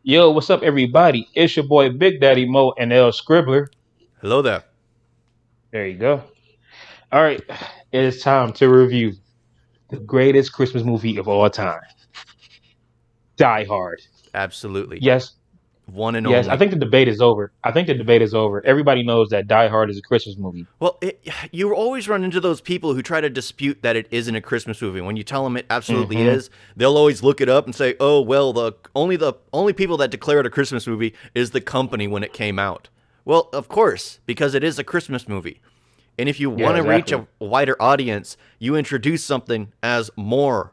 Yo, what's up, everybody? It's your boy Big Daddy Moe and L Scribbler. Hello there. There you go. All right, it's time to review the greatest Christmas movie of all time, Die Hard. Absolutely. Yes, One and yes. I only. think the debate is over. I think the debate is over. Everybody knows that Die Hard is a Christmas movie. Well, you always run into those people who try to dispute that it isn't a Christmas movie. When you tell them it absolutely Hmm. is, they'll always look it up and say, "Oh, well, the only people that declare it a Christmas movie is the company when it came out." Well, of course, because it is a Christmas movie. And if you Yeah, want to reach exactly. a wider audience, you introduce something as more,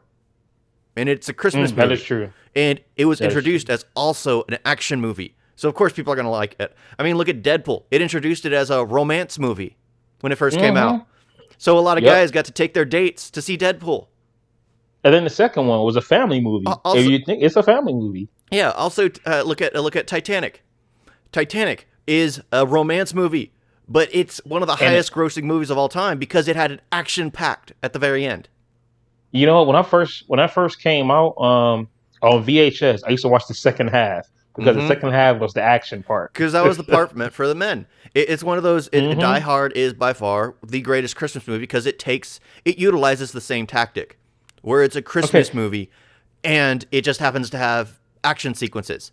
and it's a Christmas That is movie. true. And it was That is true. introduced as also an action movie. So of course people are going to like it. I mean, look at Deadpool. It introduced it as a romance movie when it first came out. Hmm. So a lot of Yep. guys got to take their dates to see Deadpool. And then the second one was a family movie. If Also, you think it's a family movie, yeah. Also, look at Titanic. Titanic is a romance movie, but it's one of the and highest grossing movies of all time because it had an action packed at the very end. you know what? When I first came out on VHS, I used to watch the second half because the Mm-hmm. second half was the action part. Because that was the part meant for the men. It's one of those. Die Hmm. Hard is by far the greatest Christmas movie because it utilizes the same tactic, where it's a Okay, Christmas movie, and it just happens to have action sequences.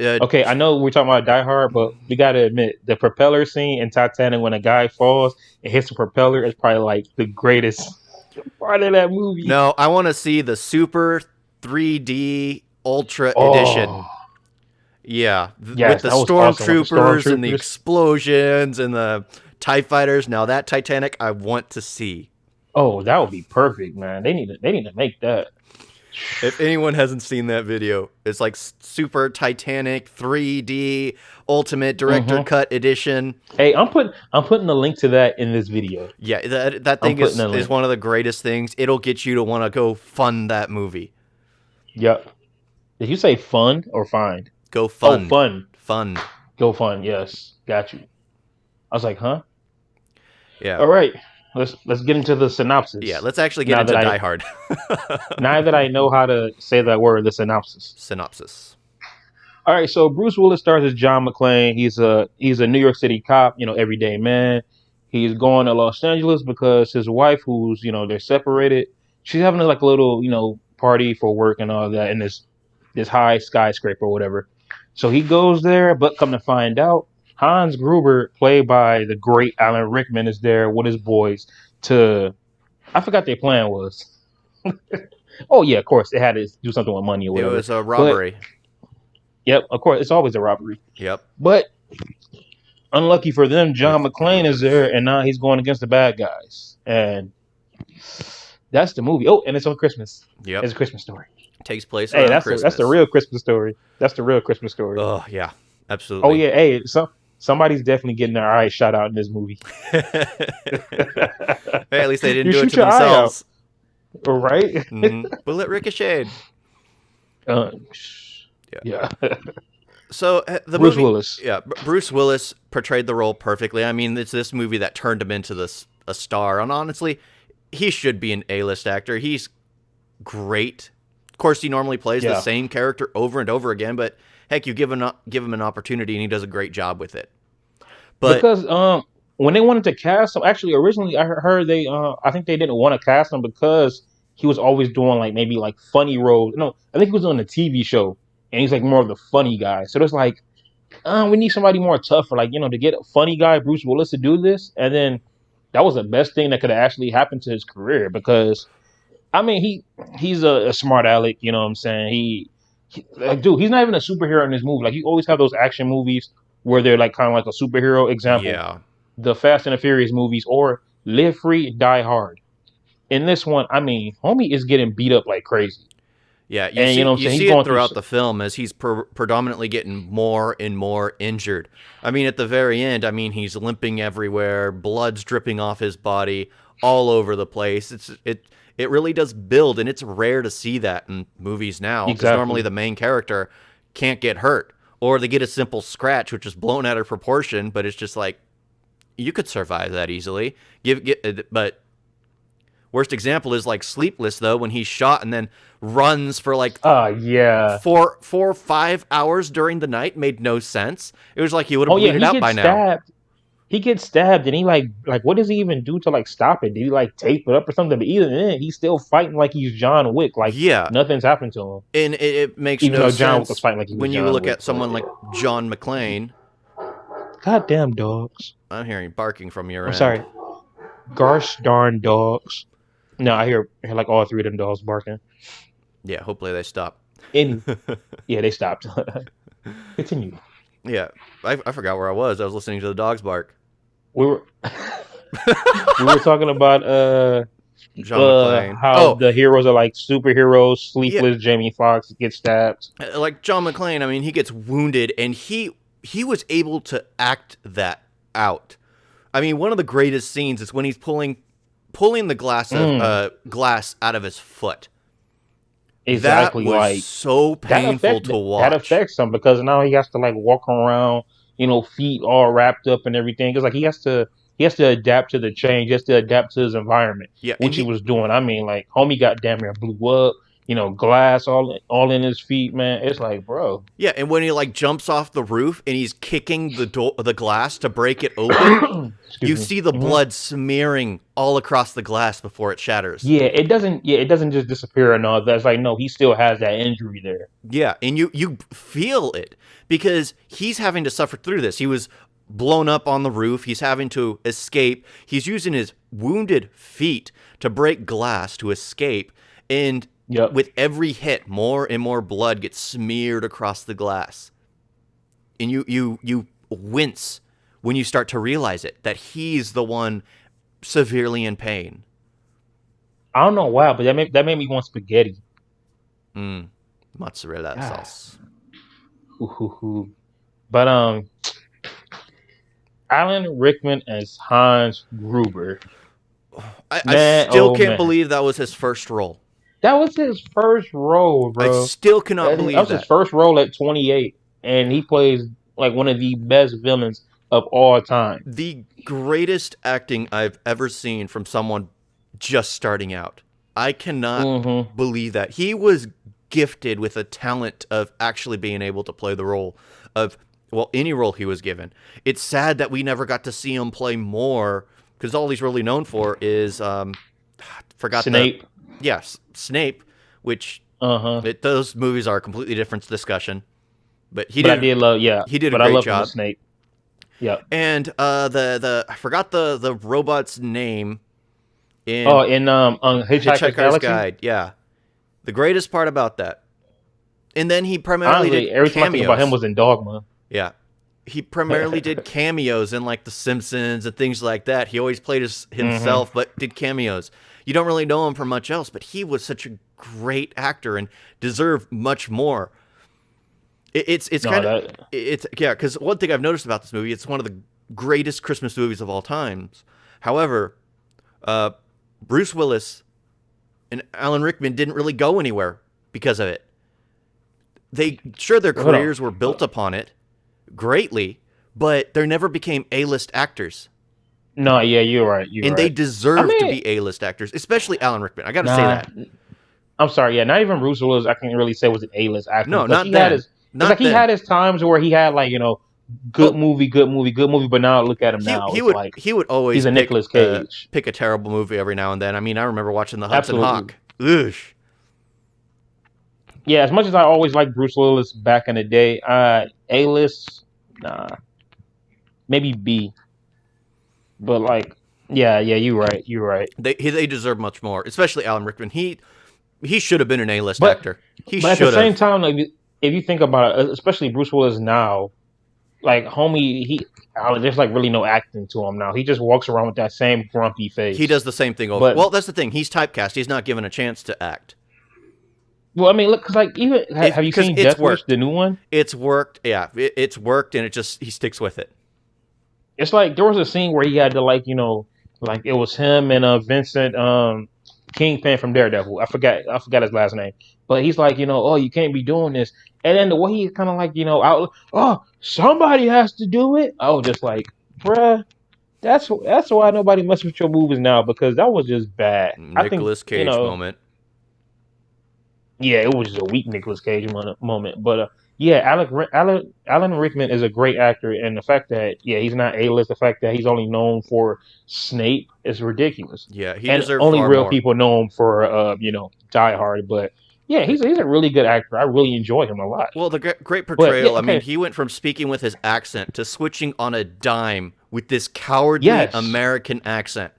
Uh, okay. I know we're talking about Die Hard, but we gotta admit the propeller scene in Titanic when a guy falls and hits the propeller is probably like the greatest part of that movie. no, I want to see the Super 3D Ultra Edition. Oh, Yeah, with yes, the that was awesome with the stormtroopers and the stormtroopers. explosions and the TIE fighters. Now that Titanic, I want to see. Oh, that would be perfect, man. They need to make that. If anyone hasn't seen that video, it's like Super Titanic 3D Ultimate Director Hmm. Cut Edition. Hey, I'm putting a link to that in this video. Yeah, that I'm thing putting a is link. one of the greatest things. It'll get you to want to go fund that movie. Yep. Did you say fun or find? Go Oh, fund. fun. Fund. Go fun. Yes, got you. I was like, huh? Yeah. All right. Let's get into the Yeah, synopsis. let's actually get Now that into I Die Hard. now that I know how to say that word, the synopsis. Synopsis. All right. So Bruce Willis stars as John McClane. He's a New York City cop. Everyday man. He's going to Los Angeles because his wife, who's they're separated. She's having like a little party for work and all that in this high skyscraper or whatever. So he goes there, but come to find out, Hans Gruber, played by the great Alan Rickman, is there with his boys to. I forgot their plan was. Oh yeah, of course they had to do something with money or It whatever. was a But robbery. yep, of course it's always a robbery. Yep. But unlucky for them, John With McClane is there, Grubers. and now he's going against the bad guys, and that's the movie. Oh, and it's on Christmas. Yep. It's a Christmas story. Takes place Hey, around that's the Christmas. real Christmas story. That's the real Christmas story. Oh, yeah. Oh Absolutely. yeah, hey, somebody's definitely getting their eye shot out in this movie. Hey, at least they didn't You do it shoot to your eye out, themselves. all right? Bullet ricocheted. Uh, Yeah. yeah, So the Bruce movie, Willis. yeah, Bruce Willis portrayed the role perfectly. I mean, it's this movie that turned him into this a star. And honestly, he should be an A-list actor. He's great. Of course, he normally plays the Yeah, same character over and over again, but heck, you give him an opportunity, and he does a great job with it. But because when they wanted to cast him, actually originally heard I think they didn't want to cast him because he was always doing like maybe like funny roles. No, I think he was on a TV show, and he's like more of the funny guy. So there's like, we need somebody more tougher, like to get a funny guy Bruce Willis to do this, and then that was the best thing that could have actually happened to his career because I mean he's a smart aleck, you know what I'm saying? Like, dude, he's not even a superhero in this movie. Like you always have those action movies where they're like kind of like a superhero. Example, yeah, the Fast and the Furious movies or Live Free, Die Hard. In this one, I mean, homie is getting beat up like crazy, yeah, and you know what I'm you saying? He's see it going through. throughout the film as he's predominantly getting more and more injured. I mean, at the very end, I mean, he's limping everywhere, blood's dripping off his body all over the place. It really does build, and it's rare to see that in movies now because normally Exactly. the main character can't get hurt or they get a simple scratch, which is blown out of proportion, but it's just like you could survive that easily. But Worst example is like Sleepless, though, when he's shot and then runs for like Yeah. 5 hours during the night. Made no sense. It was like he would have Oh yeah, bleeded he out gets by now. stabbed. He gets stabbed, and he like what does he even do to like stop it? Did he like tape it up or something? But even then, he's still fighting like he's John Wick. Like Yeah, nothing's happened to him, and it makes even no though John Wick was sense fighting like he was when you John look Wick. at But someone like yeah. John McClane. Goddamn dogs. I'm hearing barking from your I'm end. sorry. Gosh darn dogs. No, I hear like all three of them dogs barking. Yeah, hopefully they stop. Any Yeah, they stopped. Continue. Yeah, I forgot where I was. I was listening to the dogs bark. We were we were talking about John McClane. how Oh, the heroes are like superheroes. yeah, Sleepless, Jamie Foxx gets stabbed. like John McClane. I mean, he gets wounded, and he was able to act that out. I mean, one of the greatest scenes is when he's pulling the Mm, glass out of his foot. That exactly. was Like so painful to that watch. affects him because now he has to like walk around, feet all wrapped up and everything. It's like he has to adapt to the change, he has to adapt to his environment, Yeah, and which he was doing. I mean, like homie got damn near blew up. Glass all in his feet, man. It's like, bro. yeah, and when he like jumps off the roof and he's kicking the glass to break it open, Excuse you me. see the Hmm. blood smearing all across the glass before it shatters. Yeah, it doesn't. Yeah, it doesn't just disappear and all. That's like no, he still has that injury there. Yeah, and you feel it because he's having to suffer through this. He was blown up on the roof. He's having to escape. He's using his wounded feet to break glass to escape, and Yep. with every hit, more and more blood gets smeared across the glass. And you wince when you start to realize it that he's the one severely in pain. I don't know why, but that made me want spaghetti. Mm, mozzarella Ah, sauce. hoo, hoo, hoo. But Alan Rickman as Hans Gruber. I Man, still oh can't man, believe that was his first role. that was his first role, I bro. still cannot That believe was his that. first role at 28, and he plays like one of the best villains of all time. The greatest acting I've ever seen from someone just starting out. I cannot Hmm. believe that. He was gifted with a talent of actually being able to play the role of, well, any role he was given. It's sad that we never got to see him play more because all he's really known for is, forgot the, Snape. yes, Snape, which Uh huh. those movies are a completely different discussion. But But I did love, yeah. he did a But I great loved him as job. Snape. Yep. And the I forgot the robot's name Oh, in in on Hitchhiker's Hitchhiker's Galaxy. Guide. Yeah, the greatest part about that. And then he primarily Honestly, did every time I think about him cameos. was in Dogma. Yeah, he primarily did cameos in like The Simpsons and things like that. He always played Hmm. himself, but did cameos. You don't really know him for much else, but he was such a great actor and deserved much more. It's No, kind of that. it's yeah, because one thing I've noticed about this movie, it's one of the greatest Christmas movies of all times. However, uh, Bruce Willis and Alan Rickman didn't really go anywhere because of it. They sure their Hold on. careers were built upon it greatly, but they never became A-list actors, No, yeah, you're right. You're and they right. I deserve to mean, be A-list actors, especially Alan Rickman. I got to say nah. that. I'm sorry. Yeah, not even Bruce Willis. I can't really say was an A-list actor No, because not he had then, his. It's like not he then. had his times where he had like good Oh, movie, good movie, good movie. But now look at him he now. he It's would like he would always he's a Nicolas Cage. pick a terrible movie every now and then. I mean, I remember watching The Hudson Absolutely. Hawk. Ugh. Yeah, as much as I always liked Bruce Willis back in the day, A-list, nah, maybe B. But like, yeah, yeah, you're right. You're right. They deserve much more, especially Alan Rickman. He should have been an A-list But actor. He but at the should same have. time, like if you think about it, especially Bruce Willis now, like homie, there's like really no acting to him now. He just walks around with that same grumpy He face. does the same thing over. But Well, that's the thing. He's typecast. He's not given a chance to act. well, I mean, look, cause like even If have you because seen it's Death Wish, the worked. new one? It's worked. Yeah, it's worked, and it just he sticks with it. It's like there was a scene where he had to like like it was him and Vincent Kingpin from Daredevil. I forgot his last name, but he's like oh you can't be doing this, and then the way he's kind of like out, oh somebody has to do it. I was just like bruh, That's why nobody messes with your movies now because that was just bad. I think Nicolas Cage moment. yeah, it was just a weak Nicolas Cage moment. But yeah, Alan Rickman is a great actor, and the fact that yeah he's not A-list, the fact that he's only known for Snape is ridiculous, Yeah, he and deserved only far real more. people know him for Die Hard. But yeah, Yeah. he's a really good actor. I really enjoy him a lot. Well, the great But yeah, portrayal. I mean, okay, he went from speaking with his accent to switching on a dime with this cowardly yes, American accent.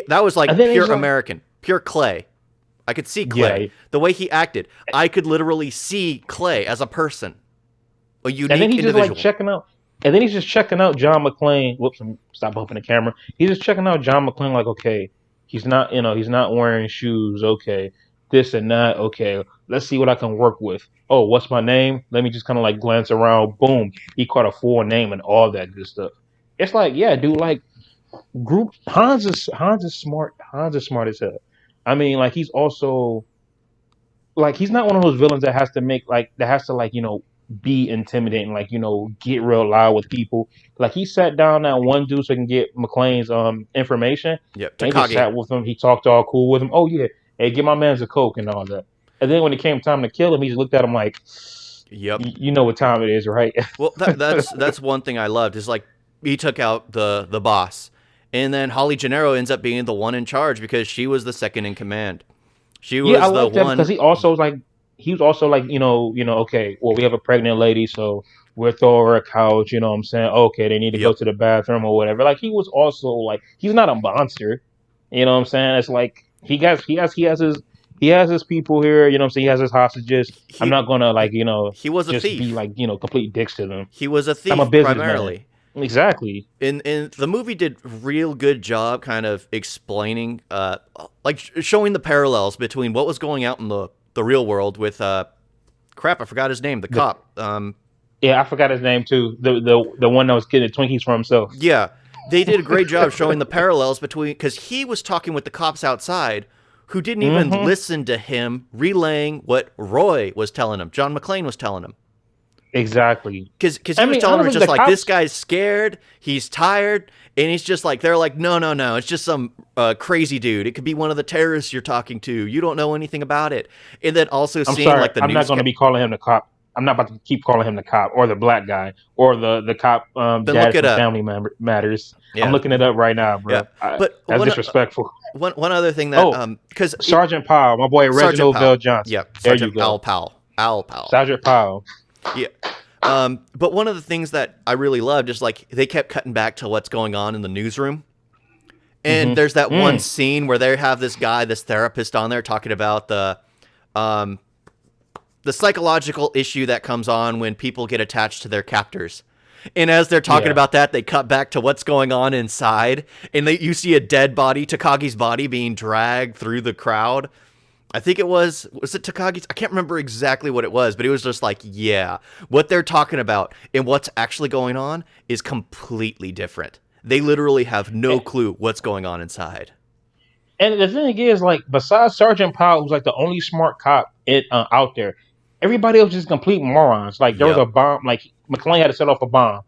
That was and like then pure it's like American, pure Clay. I could see yeah, Clay. The way he acted, I could literally see Clay as a person, a and then unique he's just like individual. checking out, and then he's just checking out John McClane. Whoops, stop bumping the camera. He's just checking out John McClane. Like, okay, he's not wearing shoes. Okay, this and that. Okay, let's see what I can work with. Oh, what's my name? Let me just kind of like glance around. Boom, he caught a full name and all that good stuff. It's like, yeah, dude, like group Hans is smart. Hans is smart as hell. I mean, like he's also like he's not one of those villains that has to make like that has to like be intimidating, like get real loud with people. Like he sat down that one dude so he can get McLean's information, Yep, and he just Takagi. sat with him. He talked all cool with him. Oh yeah, hey, get my man's a coke and all that. And then when it came time to kill him, he just looked at him like, Yep. you know what time it is, right? Well, that's one thing I loved is like he took out the boss, and then Holly Gennaro ends up being the one in charge because she was the second in command. She Yeah, I was the like that because one. he was also like, okay, well, we have a pregnant lady, so we'll throw her a couch, you know what I'm saying? Okay, they need to go Yep. to the bathroom or whatever. Like he was also like he's not a monster, you know what I'm saying? It's like he has his people here, you know what I'm saying? He has his hostages. I'm He not gonna like, he was a just be thief. like, complete dicks to them. He was a I'm a thief businessman. primarily. Exactly. And the movie did real good job kind of explaining like showing the parallels between what was going out in the real world with crap, I forgot his name, the The, cop. yeah, I forgot his name too. The one that was getting the Twinkies for himself. Yeah, they did a great job showing the parallels between because he was talking with the cops outside who didn't even Mm-hmm. listen to him relaying what Roy was telling him, John McClane was telling him. Exactly. Because I he was mean, telling him honestly, just the like this cops. guy's scared, he's tired, and he's just like they're like no, it's just some crazy dude. It could be one of the terrorists you're talking to. You don't know anything about it. And then also I'm seeing sorry, like the I'm not news. going to be calling him the cop. I'm not about to keep calling him the cop or the black guy or the cop Then look dad it from up. Matters. I'm Yeah, looking it up right now, yeah. bro. But That's disrespectful. one other thing that Oh, because Sergeant Powell, my boy Sergeant Reginald Bell Powell, Johnson. yeah, There you Sergeant go, Al Powell, Sergeant Powell. yeah. But one of the things that I really loved is like they kept cutting back to what's going on in the newsroom. And there's that Mm-hmm. one scene where they have this guy, this therapist on there talking about um, the psychological issue that comes on when people get attached to their captors. And as they're talking Yeah. about that, they cut back to what's going on inside, and you see a dead body, Takagi's body, being dragged through the crowd. I think was it Takagi's? I can't remember exactly what it was, but it was just like, yeah, what they're talking about and what's actually going on is completely different. They literally have no clue what's going on inside. And the thing is, like, besides Sergeant Powell, who's like the only smart cop out there, everybody else is complete morons. Like, there was a Yep. bomb. Like, McClane had to set off a bomb.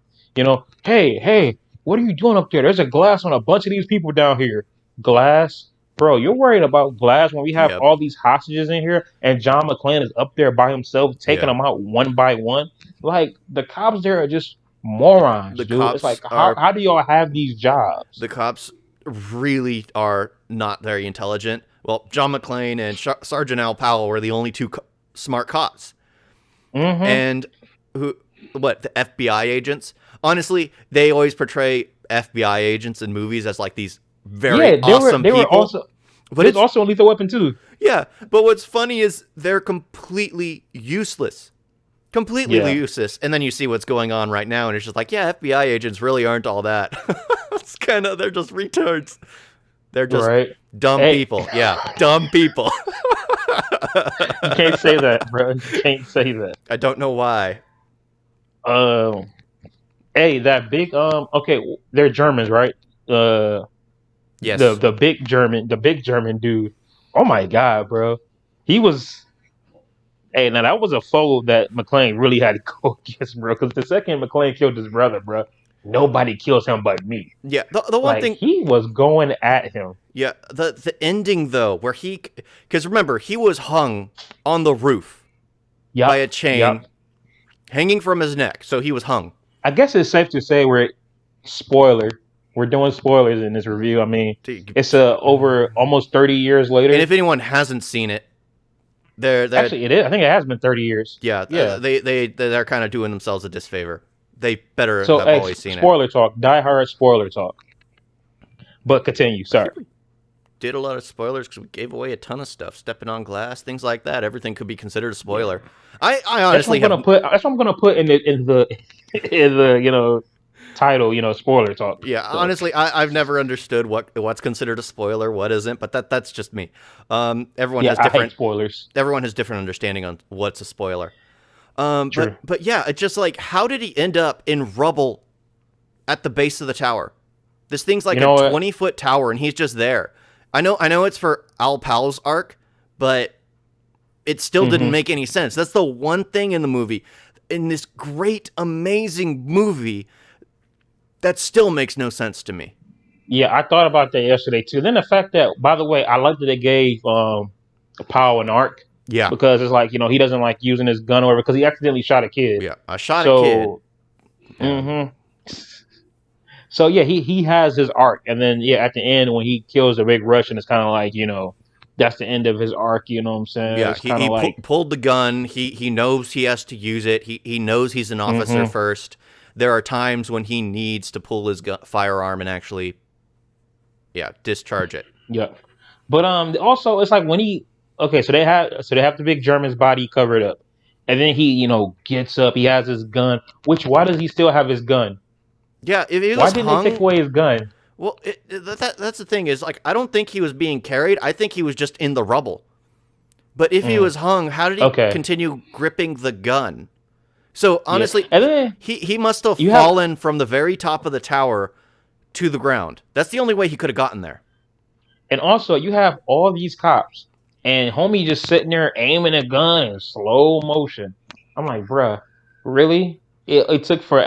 Hey, what are you doing up there? There's a glass on a bunch of these people down here. Glass, bro. You're worried about glass when we have Yep. all these hostages in here, and John McClane is up there by himself, taking Yeah. them out one by one. Like, the cops there are just morons, The dude. It's cops like, are how do y'all have these jobs? the cops really are not very intelligent. Well, John McClane and Sergeant Al Powell were the only two smart cops. Mm-hmm. And who what the FBI agents? Honestly, they always portray FBI agents in movies as like these very Yeah, awesome they were people. also But there's it's also a lethal weapon too. yeah, but what's funny is they're completely useless. Completely Yeah, useless. And then you see what's going on right now and it's just like, yeah, FBI agents really aren't all that. It's kind of they're just retards. They're just right. dumb Hey, people. Yeah, dumb people. you can't say that, bro. You can't say that. I don't know why. Um, hey, that big okay, they're Germans, right? Uh, Yes. the big German dude. Oh my god, bro. He was. Hey, now that was a foe that McClane really had to go against, bro. Because the second McClane killed his brother, bro. nobody kills him but me. Yeah, the one Like thing, he was going at him. yeah, the ending though, where because remember he was hung on the roof by Yup, a chain yup. hanging from his neck, so he was hung. I guess it's safe to say spoiler. We're doing spoilers in this review. I mean, it's over almost 30 years And later. if anyone hasn't seen it, they're Actually, it is. I think it has been 30 years. yeah, Yeah. they're kind of doing themselves a disfavor. They better So, have hey, always seen it. spoiler talk. Die Hard spoiler talk. But continue. I Sorry. think we did a lot of spoilers because we gave away a ton of stuff, stepping on glass, things like that. Everything could be considered a spoiler. I honestly have. That's what I'm gonna put in the in the title. Spoiler talk. Yeah, So honestly, I've never understood what's considered a spoiler, what isn't, but that's just me. Everyone yeah, has I hate different spoilers. everyone has different understanding on what's a spoiler. True. But yeah, it's just like, how did he end up in rubble at the base of the tower? This thing's like You know a what? 20-foot tower, and he's just there. I know it's for Al Pal's arc, but it still didn't Hmm. make any sense. That's the one thing in the movie, in this great, amazing movie, that still makes no sense to me. Yeah, I thought about that yesterday too. Then the fact that, by the way, I like that they gave Powell an arc Yeah, because it's like he doesn't like using his gun or whatever because he accidentally shot a kid. yeah. I shot a kid. So, Yeah. hmm so yeah, he has his arc, and then yeah, at the end when he kills the big Russian, it's kind of like that's the end of his arc. You know what I'm saying? Yeah, It's kind of like, pulled the gun. He knows he has to use it. He knows he's an officer hmm first. There are times when he needs to pull his firearm and actually, yeah, discharge it. yeah. But also it's like when he okay, so they have the big German's body covered up, and then he gets up, he has his gun. Why does he still have his gun? Yeah, if he Why was didn't they take hung, away his gun? well, that's the thing is, like, I don't think he was being carried. I think he was just in the rubble. But if he Mm, was hung, how did he okay, continue gripping the gun? So yeah, honestly, and then he must have you have fallen from the very top of the tower to the ground. That's the only way he could have gotten there. and also you have all these cops, and homie just sitting there aiming a gun in slow motion. I'm like, bruh, really? It took for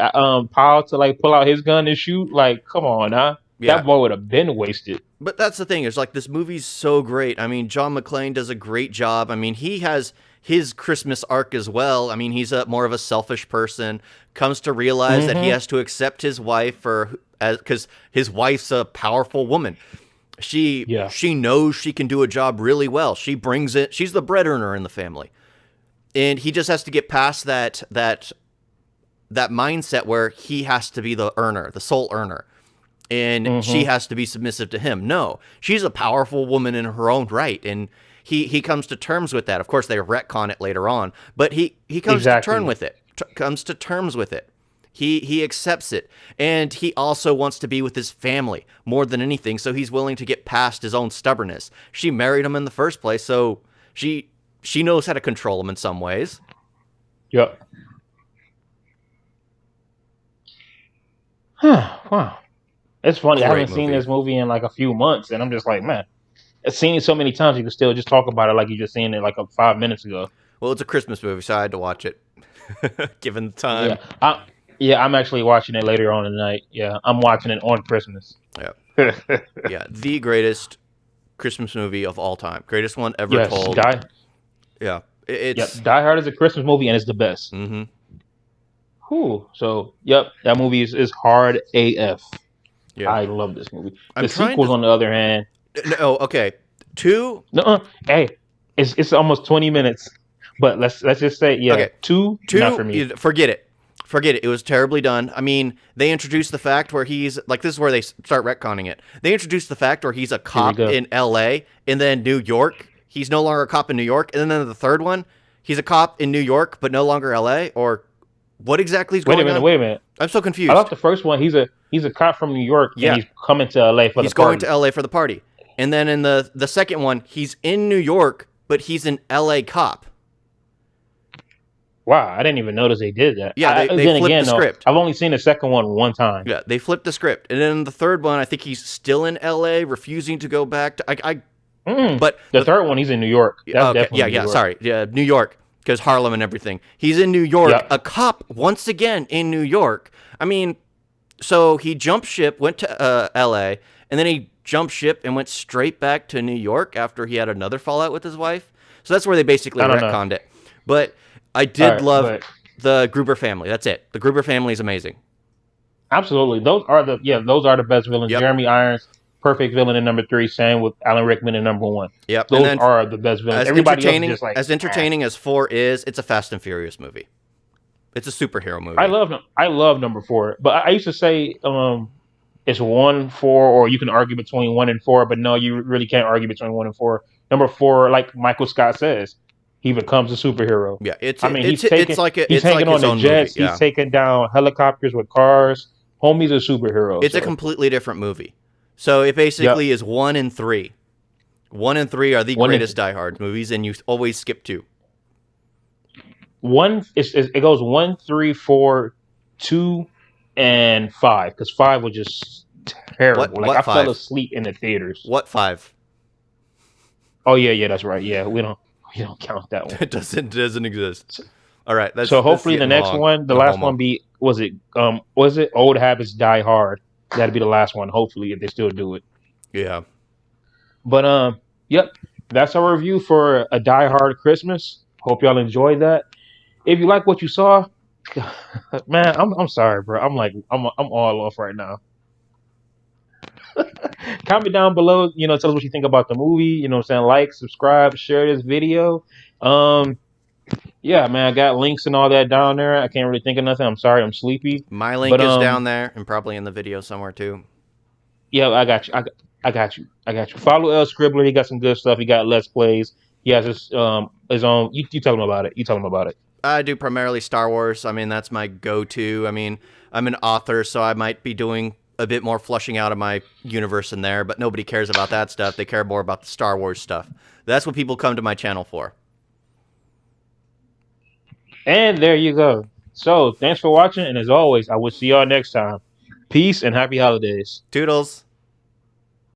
Powell to like pull out his gun and shoot. Like, come on, now Yeah, that boy would have been wasted. but that's the thing is, like, this movie's so great. I mean, John McClane does a great job. I mean, he has his Christmas arc as well. I mean, he's a more of a selfish person, comes to realize that he Hmm has to accept his wife for because his wife's a powerful woman. Yeah. She knows she can do a job really well. She brings it. She's the bread earner in the family, and he just has to get past that mindset where he has to be the earner, the sole earner, and she hmm has to be submissive to him. No, she's a powerful woman in her own right, and he comes to terms with that. Of course, they retcon it later on, but he comes to term Exactly. with it. Comes to terms with it. He accepts it, and he also wants to be with his family more than anything. So he's willing to get past his own stubbornness. She married him in the first place, so she knows how to control him in some ways. Yep. Wow. It's funny. I Great haven't seen movie. this movie in like a few months, and I'm just like, man, I've seen it so many times. You can still just talk about it like you just seen it like 5 minutes ago. Well, it's a Christmas movie, so I had to watch it, given the Yeah. time. I'm actually watching it later on tonight. Yeah, I'm watching it on Christmas. Yeah, Yes, yeah, the greatest Christmas movie of all time, greatest one ever told. Die. Yeah, Yep, it's. Die Hard is a Christmas movie, and it's the best. Mm-hmm. Whew. So, yep, that movie is hard AF. Yeah, I love this movie. I'm The trying sequels, to. on the other hand, No, okay, two. no, hey, it's almost 20 minutes, but let's just say, yeah, Okay, two, not two. for me. Forget it. Forget it. It was terribly done. I mean, they introduced the fact where he's like, this is where they start retconning it. They introduced the fact where he's a Here we cop go. in L.A. and then New York. He's no longer a cop in New York, and then the third one, he's a cop in New York but no longer L.A. Or what exactly is Wait a going minute, on? wait a minute. I'm so I thought confused. the first one, he's a cop from New York, and Yeah, he's coming to LA for the he's going to party. L.A. for the party, and then in the second one, he's in New York but he's an L.A. cop. Wow, I didn't even notice they did that. Yeah, they Then flipped again, the though, script. I've only seen the second one one time. Yeah, they flipped the script, and then the third one, I think he's still in L.A., refusing to go back to. Mm-mm. But The third one, he's in New York. That's okay, definitely yeah, New yeah, York. sorry, yeah, New York, because Harlem and everything. He's in New York, Yep. a cop once again in New York. I mean, So he jumped ship, went to L.A., and then he jumped ship and went straight back to New York after he had another fallout with his wife. So that's where they basically I don't know. retconned it. But I All did right, love but the Gruber family. That's it. The Gruber family is amazing. absolutely, those are the best villains. Yep. Jeremy Irons, perfect villain in number three. Same with Alan Rickman in number one. Yep. And Those then are the best villains. as Everybody else is entertaining just like, as eh. entertaining as 4 is, it's a Fast and Furious movie. It's a superhero I movie. love I love number four, but I used to say it's one, four, or you can argue between one and four, but no, you really can't argue between one and four. Number four, like Michael Scott says, he becomes a superhero. Yeah, I mean, he's it's like hanging on his the own movie. jets, he's Yeah. taking down helicopters with cars. Homie's a superhero. It's a So, completely different movie. So it yep, basically is 1 and 3. 1 and 3 are the one and greatest Die Hard movies, and you always skip 2. one. It goes one, three, four, two, and five because five was just What terrible. Like what I fell 5? asleep in the theaters. What 5? Oh yeah, yeah, that's right. Yeah, we don't count that one. It doesn't exist. All right, So that's hopefully the getting next long. one, the No last one homo. be was it Old Habits Die Hard? That'd be the last one. Hopefully, if they still do it. Yeah. But yep, that's our review for a Die Hard Christmas. Hope y'all enjoyed that. If you like what you saw, man, I'm sorry, bro. I'm all off right now. Comment down below. Tell us what you think about the movie. What I'm saying, like, subscribe, share this video. Um, yeah, man, I got links and all that down there. I can't really think of nothing. I'm sorry, I'm sleepy. My But link is down there and probably in the video somewhere too. yeah, I got you. I got you. I got you. Follow Scribbler. He got some good stuff. He got Let's Plays. He has his own. You tell him about it. You tell him about it. I do primarily Star Wars. I mean, that's my go-to. I mean, I'm an author, so I might be doing a bit more flushing out of my universe in there, but nobody cares about that stuff. They care more about the Star Wars stuff. That's what people come to my channel for. And there you go. So thanks for watching, and as always, I will see y'all next time. Peace and happy holidays. Toodles.